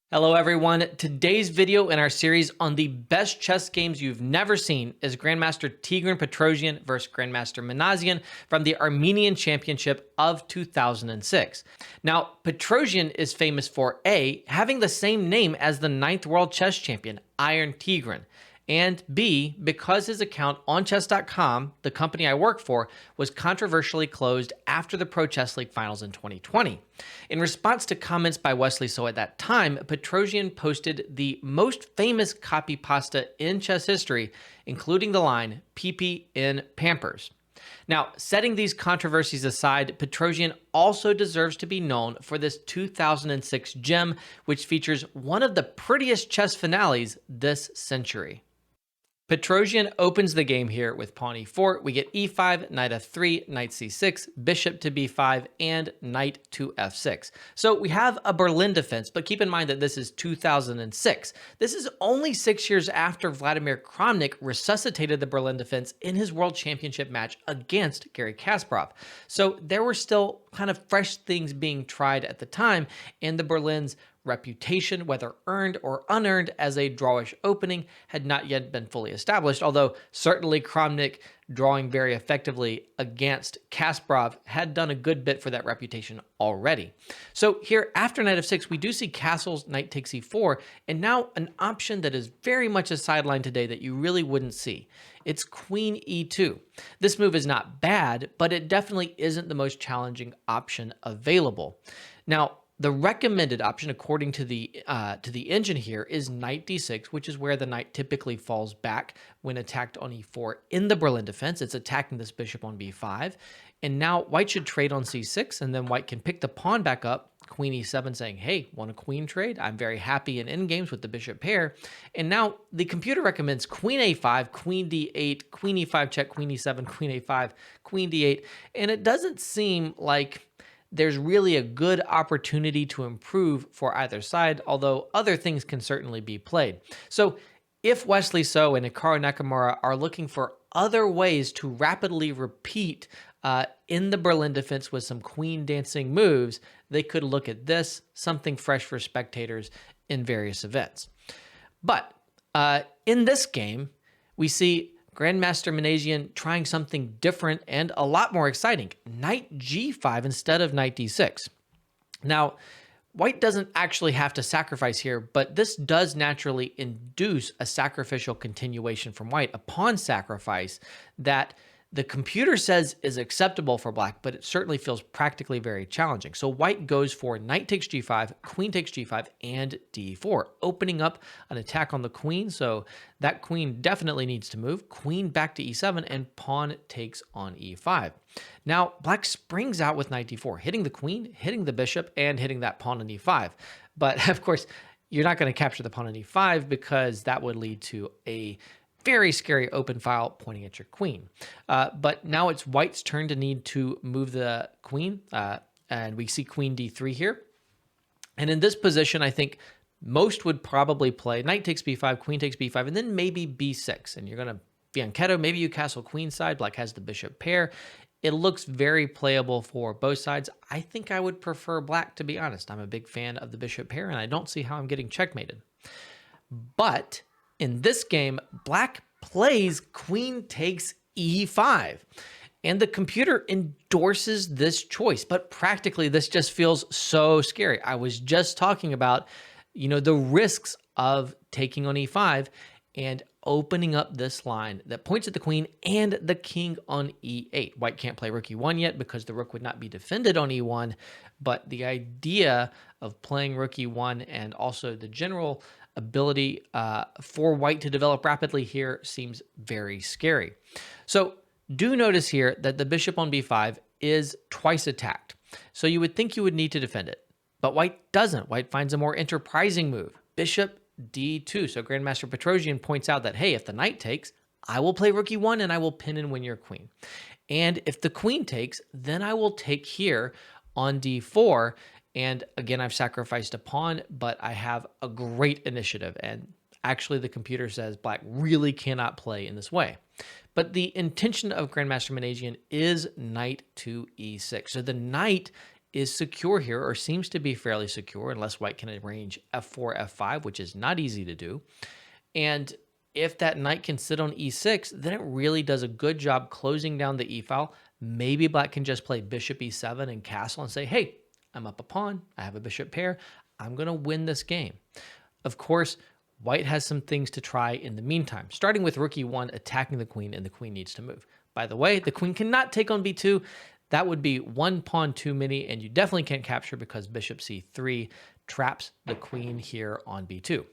Hello everyone. Today's video in our series on the best chess games you've never seen is Grandmaster Tigran Petrosian versus Grandmaster Petrosian from the Armenian Championship of 2006. Now, Petrosian is famous for A, having the same name as the 9th world chess champion, Iron Tigran, and B, because his account on chess.com, the company I work for, was controversially closed after the Pro Chess League finals in 2020. In response to comments by Wesley So at that time, Petrosian posted the most famous copy pasta in chess history, including the line, "PP in Pampers." Now, setting these controversies aside, Petrosian also deserves to be known for this 2006 gem, which features one of the prettiest chess finales this century. Petrosian opens the game here with pawn e4. We get e5, knight f3, knight c6, bishop to b5, and knight to f6. So we have a Berlin defense, but keep in mind that this is 2006. This is only 6 years after Vladimir Kramnik resuscitated the Berlin defense in his world championship match against Garry Kasparov. So there were still kind of fresh things being tried at the time, and the Berlin's reputation, whether earned or unearned as a drawish opening, had not yet been fully established, although certainly Kramnik drawing very effectively against Kasparov had done a good bit for that reputation already. So here, after knight f6, we do see castles, knight takes e4, and now an option that is very much a sideline today that you really wouldn't see. It's queen e2. This move is not bad, but it definitely isn't the most challenging option available. Now, the recommended option, according to the engine here, is knight d6, which is where the knight typically falls back when attacked on e4 in the Berlin defense. It's attacking this bishop on b5. And now white should trade on c6, and then white can pick the pawn back up, queen e7, saying, hey, want a queen trade? I'm very happy in endgames with the bishop pair. And now the computer recommends queen a5, queen d8, queen e5 check, queen e7, queen a5, queen d8. And it doesn't seem like there's really a good opportunity to improve for either side, although other things can certainly be played. So if Wesley So and Hikaru Nakamura are looking for other ways to rapidly repeat in the Berlin defense with some queen dancing moves, they could look at this, something fresh for spectators in various events. But in this game, we see Grandmaster Petrosian trying something different and a lot more exciting. Knight g5 instead of knight d6. Now, white doesn't actually have to sacrifice here, but this does naturally induce a sacrificial continuation from white, a pawn sacrifice that the computer says is acceptable for black, but it certainly feels practically very challenging. So white goes for knight takes g5, queen takes g5, and d4, opening up an attack on the queen. So that queen definitely needs to move. Queen back to e7, and pawn takes on e5. Now, black springs out with knight d4, hitting the queen, hitting the bishop, and hitting that pawn on e5. But of course, you're not going to capture the pawn on e5 because that would lead to a very scary open file pointing at your queen. But now it's white's turn to need to move the queen, and we see queen d3 here. And in this position, I think most would probably play knight takes b5, queen takes b5, and then maybe b6. And you're going to fianchetto, maybe you castle queenside, black has the bishop pair. It looks very playable for both sides. I think I would prefer black, to be honest. I'm a big fan of the bishop pair, and I don't see how I'm getting checkmated. But in this game, black plays queen takes e5, and the computer endorses this choice, but practically this just feels so scary. I was just talking about, the risks of taking on e5 and opening up this line that points at the queen and the king on e8. White can't play rook e1 yet because the rook would not be defended on e1, but the idea of playing rook e1 and also the general ability for white to develop rapidly here seems very scary. So do notice here that the bishop on b5 is twice attacked. So you would think you would need to defend it, but white doesn't. White finds a more enterprising move, bishop d2. So Grandmaster Petrosian points out that, hey, if the knight takes, I will play rook e1 and I will pin and win your queen. And if the queen takes, then I will take here on d4. And again, I've sacrificed a pawn, but I have a great initiative. And actually, the computer says black really cannot play in this way. But the intention of Grandmaster Petrosian is knight to e6. So the knight is secure here, or seems to be fairly secure, unless white can arrange f4, f5, which is not easy to do. And if that knight can sit on e6, then it really does a good job closing down the e-file. Maybe black can just play bishop e7 and castle and say, hey, I'm up a pawn, I have a bishop pair, I'm going to win this game. Of course, white has some things to try in the meantime, starting with rook e1 attacking the queen, and the queen needs to move. By the way, the queen cannot take on b2. That would be one pawn too many, and you definitely can't capture because bishop c3 traps the queen here on b2.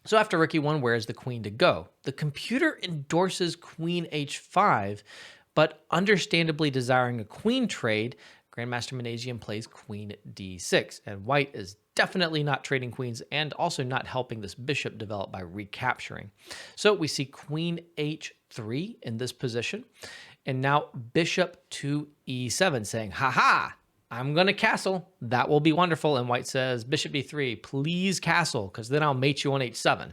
So after rook e1, where is the queen to go? The computer endorses queen h5, but understandably desiring a queen trade, Grandmaster Manasian plays queen d6, and white is definitely not trading queens and also not helping this bishop develop by recapturing. So we see queen h3 in this position, and now bishop to e7 saying, ha, I'm going to castle. That will be wonderful. And white says, bishop b3, please castle, because then I'll mate you on h7.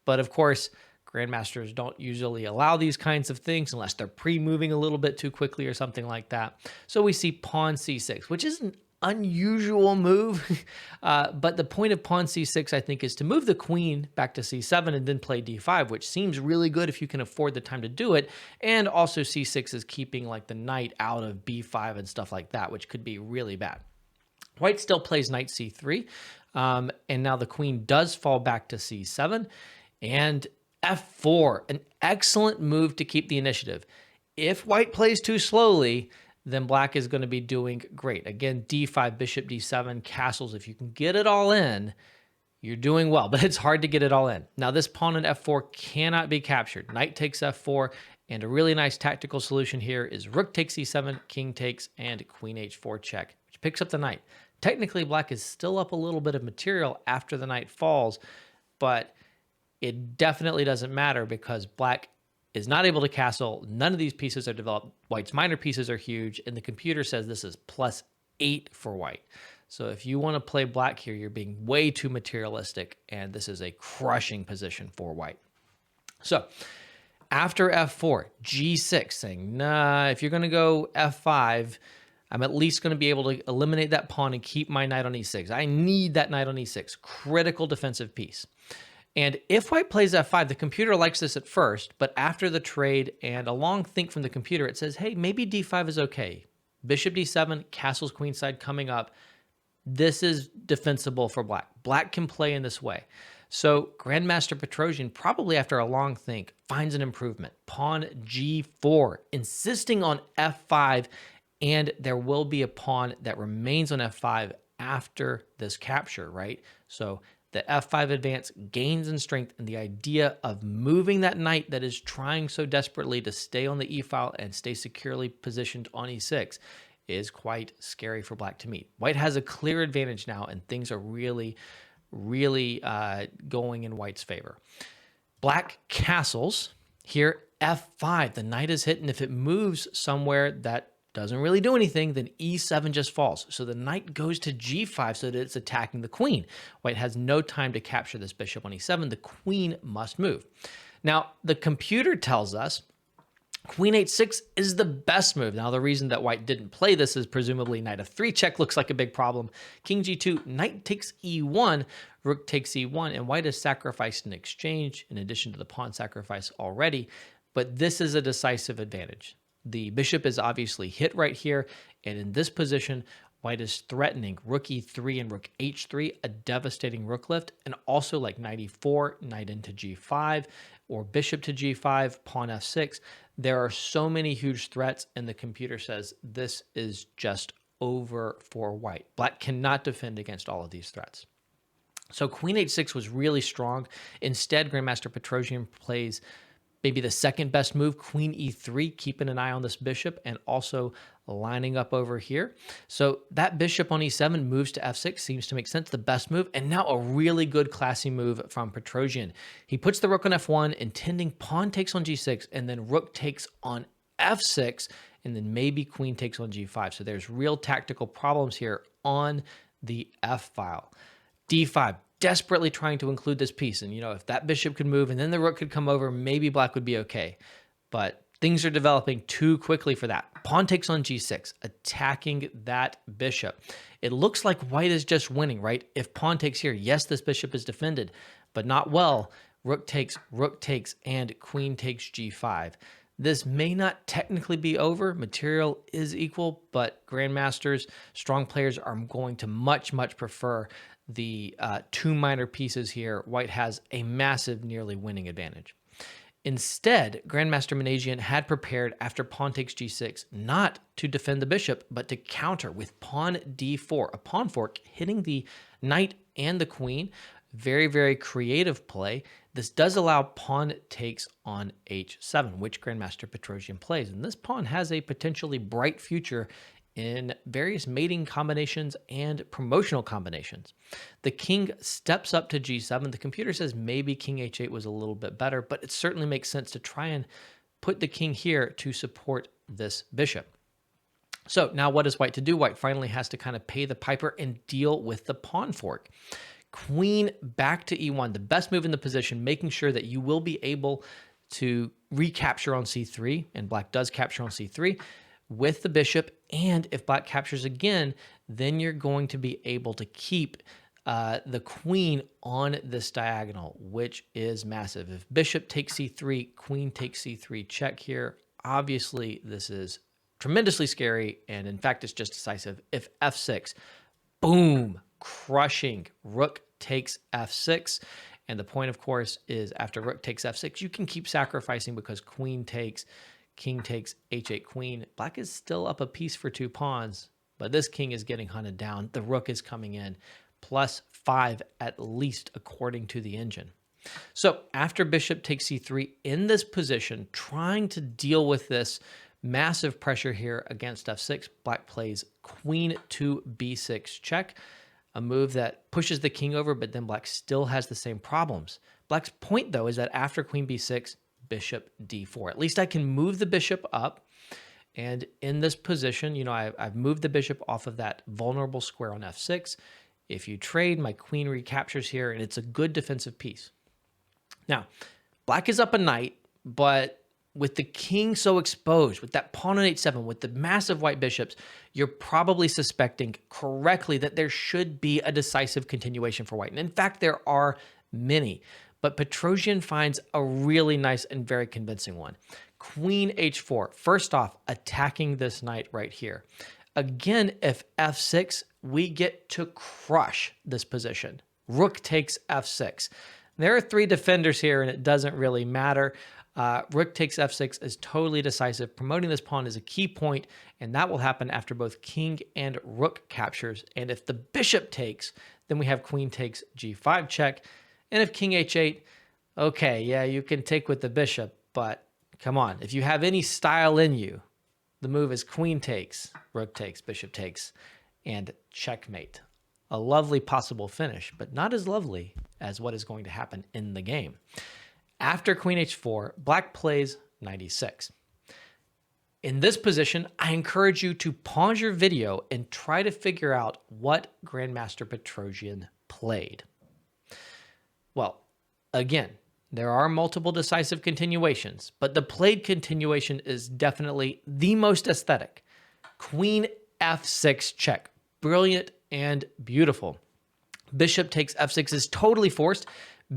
But of course, grandmasters don't usually allow these kinds of things unless they're pre-moving a little bit too quickly or something like that. So we see pawn c6, which is an unusual move. But the point of pawn c6, I think, is to move the queen back to c7 and then play d5, which seems really good if you can afford the time to do it. And also c6 is keeping like the knight out of b5 and stuff like that, which could be really bad. White still plays knight c3. And now the queen does fall back to c7. And f4, an excellent move to keep the initiative. If white plays too slowly, then black is going to be doing great. Again, d5, bishop d7, castles. If you can get it all in, you're doing well, but it's hard to get it all in. Now, this pawn on f4 cannot be captured. Knight takes f4, and a really nice tactical solution here is rook takes e7, king takes, and queen h4 check, which picks up the knight. Technically, black is still up a little bit of material after the knight falls, but it definitely doesn't matter because black is not able to castle. None of these pieces are developed. White's minor pieces are huge, and the computer says this is +8 for white. So if you want to play black here, you're being way too materialistic, and this is a crushing position for white. So after f4, g6, saying, nah, if you're going to go f5, I'm at least going to be able to eliminate that pawn and keep my knight on e6. I need that knight on e6, critical defensive piece. And if white plays f5, the computer likes this at first, but after the trade and a long think from the computer, it says, hey, maybe d5 is okay. Bishop d7, castles queenside coming up. This is defensible for black. Black can play in this way. So Grandmaster Petrosian, probably after a long think, finds an improvement. Pawn g4, insisting on f5, and there will be a pawn that remains on f5 after this capture, right? So the f5 advance gains in strength, and the idea of moving that knight that is trying so desperately to stay on the e-file and stay securely positioned on e6 is quite scary for black to meet. White has a clear advantage now, and things are really going in white's favor. Black castles here, f5. The knight is hit, and if it moves somewhere that doesn't really do anything, then e7 just falls. So the knight goes to g5 so that it's attacking the queen. White has no time to capture this bishop on e7. The queen must move. Now, the computer tells us queen h6 is the best move. Now, the reason that white didn't play this is presumably knight f3 check looks like a big problem. King g2, knight takes e1, rook takes e1, and white is sacrificed in exchange, in addition to the pawn sacrifice already. But this is a decisive advantage. The bishop is obviously hit right here, and in this position, white is threatening rook e3 and rook h3, a devastating rook lift, and also like knight e4, knight into g5, or bishop to g5, pawn f6. There are so many huge threats, and the computer says this is just over for white. Black cannot defend against all of these threats. So queen h6 was really strong. Instead, Grandmaster Petrosian plays maybe the second best move, queen e3, keeping an eye on this bishop and also lining up over here. So that bishop on e7 moves to f6, seems to make sense, the best move. And now a really good classy move from Petrosian. He puts the rook on f1, intending pawn takes on g6, and then rook takes on f6, and then maybe queen takes on g5. So there's real tactical problems here on the f-file. d5. Desperately trying to include this piece. And, you know, if that bishop could move and then the rook could come over, maybe black would be okay. But Things are developing too quickly for that. Pawn takes on g6, attacking that bishop. It looks like white is just winning, right? If pawn takes here, yes, this bishop is defended, but not well. Rook takes, and queen takes g5. This may not technically be over. Material is equal, but grandmasters, strong players are going to much prefer the two minor pieces here. White has a massive, nearly winning advantage. Instead, Grandmaster Manasian had prepared after pawn takes g6 not to defend the bishop, but to counter with pawn d4, a pawn fork hitting the knight and the queen. Very creative play. This does allow pawn takes on h7, which Grandmaster Petrosian plays. And this pawn has a potentially bright future in various mating combinations and promotional combinations. The king steps up to g7. The computer says maybe king h8 was a little bit better, but it certainly makes sense to try and put the king here to support this bishop. So now what is white to do? White finally has to kind of pay the piper and deal with the pawn fork. Queen back to e1, the best move in the position, making sure that you will be able to recapture on c3, and black does capture on c3 with the bishop. And if black captures again, then you're going to be able to keep the queen on this diagonal, which is massive. If bishop takes c3, queen takes c3 check here, obviously this is tremendously scary, and in fact it's just decisive. If f6, boom, crushing. Rook takes f6, and the point, of course, is after rook takes f6, you can keep sacrificing because queen takes, king takes h8 queen. Black is still up a piece for 2 pawns, but this king is getting hunted down. The rook is coming in, +5 at least according to the engine. So after bishop takes c3 in this position, trying to deal with this massive pressure here against f6, black plays queen to b6 check, a move that pushes the king over, but then black still has the same problems. Black's point, though, is that after queen b6, bishop d4. At least I can move the bishop up, and in this position, you know, I've moved the bishop off of that vulnerable square on f6. If you trade, my queen recaptures here, and it's a good defensive piece. Now, black is up a knight, but with the king so exposed, with that pawn on h7, with the massive white bishops, you're probably suspecting correctly that there should be a decisive continuation for white. And in fact, there are many. But Petrosian finds a really nice and very convincing one. Queen h4. First off, attacking this knight right here. Again, if f6, we get to crush this position. Rook takes f6. There are 3 defenders here, and it doesn't really matter. Rook takes f6 is totally decisive. Promoting this pawn is a key point, and that will happen after both king and rook captures. And if the bishop takes, then we have queen takes g5 check. And if king h8, okay, yeah, you can take with the bishop, but come on. If you have any style in you, the move is queen takes, rook takes, bishop takes, and checkmate. A lovely possible finish, but not as lovely as what is going to happen in the game. After queen h4, black plays knight e6. In this position, I encourage you to pause your video and try to figure out what Grandmaster Petrosian played. Well, again, there are multiple decisive continuations, but the played continuation is definitely the most aesthetic. Queen f6 check. Brilliant and beautiful. Bishop takes f6 is totally forced.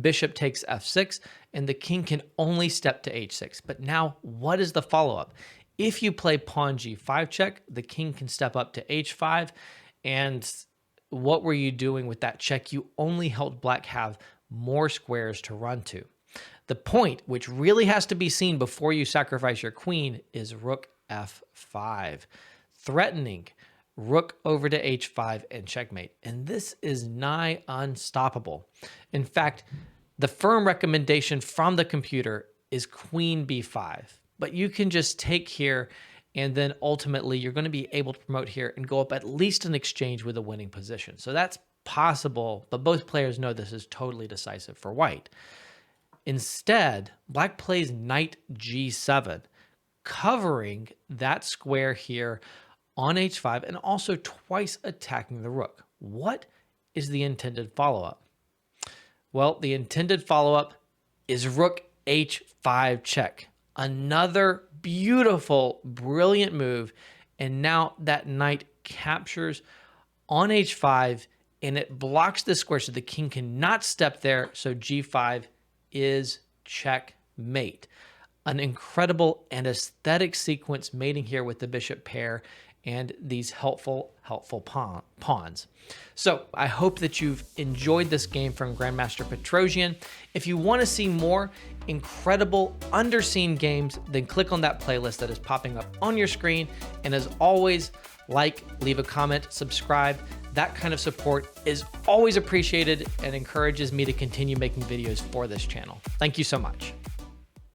Bishop takes f6, and the king can only step to h6. But now, what is the follow-up? If you play pawn g5 check, the king can step up to h5, and what were you doing with that check? You only helped black have more squares to run to. The point, which really has to be seen before you sacrifice your queen, is rook f5, threatening rook over to h5 and checkmate. And this is nigh unstoppable. In fact, the firm recommendation from the computer is queen b5. But you can just take here, and then ultimately you're going to be able to promote here and go up at least an exchange with a winning position. So that's possible, but both players know this is totally decisive for white. Instead, black plays knight g7, covering that square here on h5 and also twice attacking the rook. What is the intended follow-up? Well, the intended follow-up is rook h5 check. Another beautiful, brilliant move. And now that knight captures on h5, and it blocks the square, so the king cannot step there. So g5 is checkmate. An incredible and aesthetic sequence mating here with the bishop pair and these helpful pawns. So I hope that you've enjoyed this game from Grandmaster Petrosian. If you want to see more incredible underseen games, then click on that playlist that is popping up on your screen. And as always, like, leave a comment, subscribe. That kind of support is always appreciated and encourages me to continue making videos for this channel. Thank you so much.